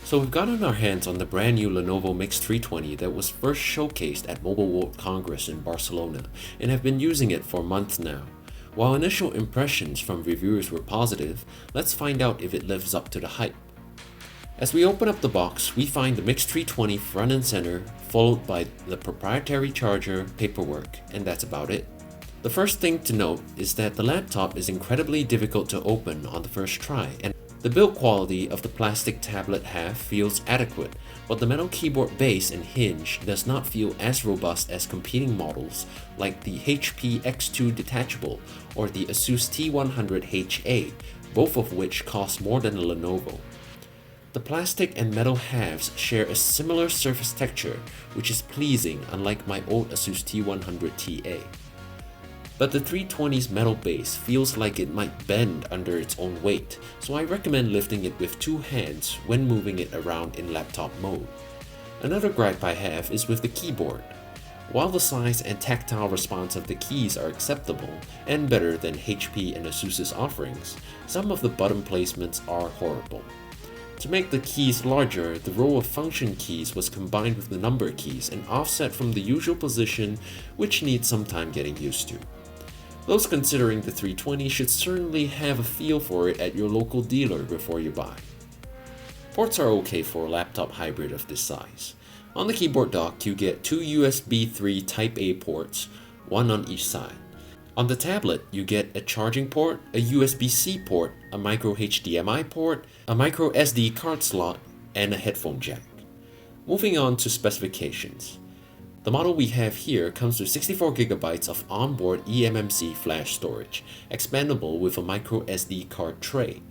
So we've gotten our hands on the brand new Lenovo Miix 320 that was first showcased at Mobile World Congress in Barcelona and have been using it for months now. While initial impressions from reviewers were positive, let's find out if it lives up to the hype. As we open up the box, we find the Miix 320 front and center, followed by the proprietary charger, paperwork, and that's about it. The first thing to note is that the laptop is incredibly difficult to open on the first try, and the build quality of the plastic tablet half feels adequate, but the metal keyboard base and hinge does not feel as robust as competing models like the HP X2 Detachable or the Asus T100HA, both of which cost more than a Lenovo. The plastic and metal halves share a similar surface texture, which is pleasing unlike my old Asus T100TA. But the 320's metal base feels like it might bend under its own weight, so I recommend lifting it with two hands when moving it around in laptop mode. Another gripe I have is with the keyboard. While the size and tactile response of the keys are acceptable and better than HP and Asus's offerings, some of the button placements are horrible. To make the keys larger, the row of function keys was combined with the number keys and offset from the usual position, which needs some time getting used to. Those considering the 320 should certainly have a feel for it at your local dealer before you buy. Ports are okay for a laptop hybrid of this size. On the keyboard dock, you get two USB 3 Type A ports, one on each side. On the tablet, you get a charging port, a USB-C port, a micro HDMI port, a micro SD card slot, and a headphone jack. Moving on to specifications. The model we have here comes with 64GB of onboard eMMC flash storage, expandable with a micro SD card tray,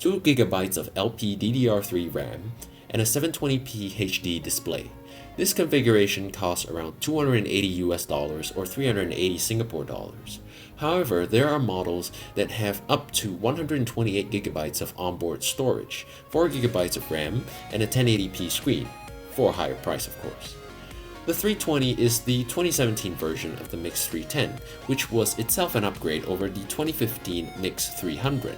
2GB of LPDDR3 RAM, and a 720p HD display. This configuration costs around $280 or 380 Singapore dollars. However, there are models that have up to 128GB of onboard storage, 4GB of RAM, and a 1080p screen, for a higher price of course. The 320 is the 2017 version of the Miix 310, which was itself an upgrade over the 2015 Miix 300.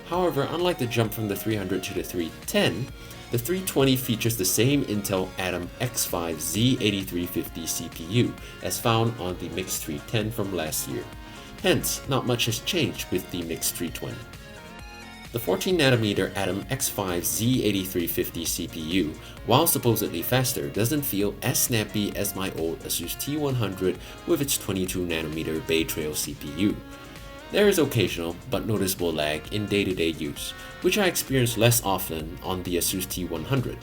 However, unlike the jump from the 300 to the 310, the 320 features the same Intel Atom X5 Z8350 CPU as found on the Miix 310 from last year. Hence, not much has changed with the Miix 320. The 14nm Atom X5 Z8350 CPU, while supposedly faster, doesn't feel as snappy as my old Asus T100 with its 22nm Bay Trail CPU. There is occasional but noticeable lag in day-to-day use, which I experience less often on the Asus T100.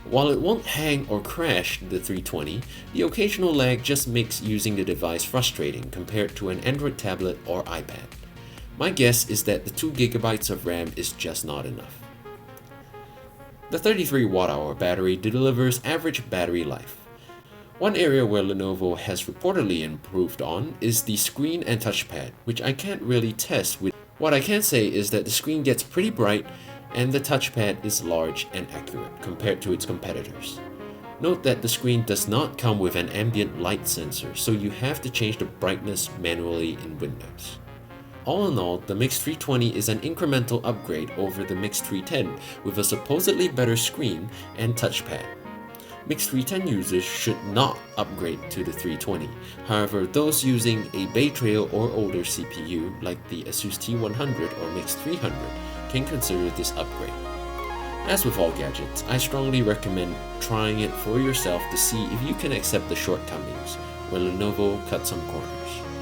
While it won't hang or crash the 320, the occasional lag just makes using the device frustrating compared to an Android tablet or iPad. My guess is that the 2GB of RAM is just not enough. The 33Wh battery delivers average battery life. One area where Lenovo has reportedly improved on is the screen and touchpad, which I can't really test with. What I can say is that the screen gets pretty bright and the touchpad is large and accurate compared to its competitors. Note that the screen does not come with an ambient light sensor, so you have to change the brightness manually in Windows. All in all, the Miix 320 is an incremental upgrade over the Miix 310 with a supposedly better screen and touchpad. Miix 310 users should not upgrade to the 320. However, those using a Bay Trail or older CPU like the Asus T100 or Miix 300 can consider this upgrade. As with all gadgets, I strongly recommend trying it for yourself to see if you can accept the shortcomings, where Lenovo cut some corners.